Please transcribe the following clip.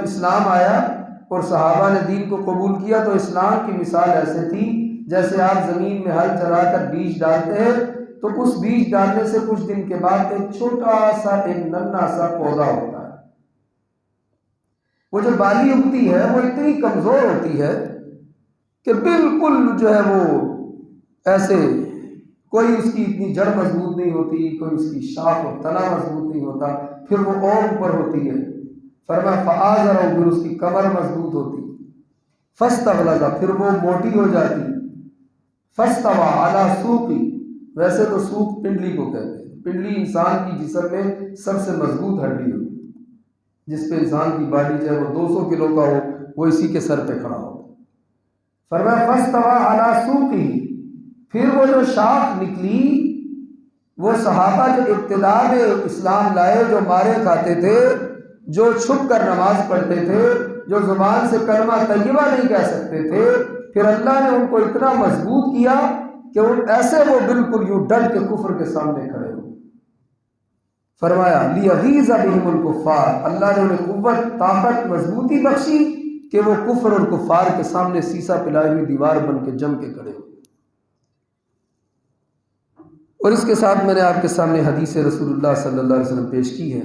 اسلام آیا اور صحابہ نے دین کو قبول کیا تو اسلام کی مثال ایسے تھی جیسے آپ زمین میں ہل چلا کر بیج ڈالتے ہیں تو اس بیج ڈالنے سے کچھ دن کے بعد ایک چھوٹا سا ایک ننھا سا پودا ہوتا ہے. وہ جو بالی اگتی ہے وہ اتنی کمزور ہوتی ہے کہ بالکل جو ہے وہ ایسے کوئی اس کی اتنی جڑ مضبوط نہیں ہوتی، کوئی اس کی شاخ اور تنا مضبوط نہیں ہوتا، پھر وہ اور اوپر ہوتی ہے. فرمایا فآزرہ، پھر اس کی کمر مضبوط ہوتی، فاستغلظ، پھر وہ موٹی ہو جاتی، فاستوى علی سوقی، ویسے تو سوق پنڈلی کو کہتے ہیں. پنڈلی انسان کی جسم میں سب سے مضبوط ہڈی ہوتی ہے، جس پہ انسان کی باڈی چاہے وہ 200 کلو کا ہو وہ اسی کے سر پہ کھڑا ہو. فرمایا فاستوى علی سوقی، پھر وہ جو شاخ نکلی، وہ صحابہ جو ابتدا میں اسلام لائے، جو مارے کھاتے تھے، جو چھپ کر نماز پڑھتے تھے، جو زبان سے کلمہ طیبہ نہیں کہہ سکتے تھے، پھر اللہ نے ان کو اتنا مضبوط کیا کہ وہ ایسے وہ بالکل یوں ڈٹ کے کفر کے سامنے کھڑے ہو. فرمایا لیغیظ بہم الکفار، اللہ نے انہیں قوت، طاقت، مضبوطی بخشی کہ وہ کفر اور کفار کے سامنے سیسا پلائی ہوئی دیوار بن کے جم کے کھڑے ہو. اور اس کے ساتھ میں نے آپ کے سامنے حدیث رسول اللہ صلی اللہ علیہ وسلم پیش کی ہے.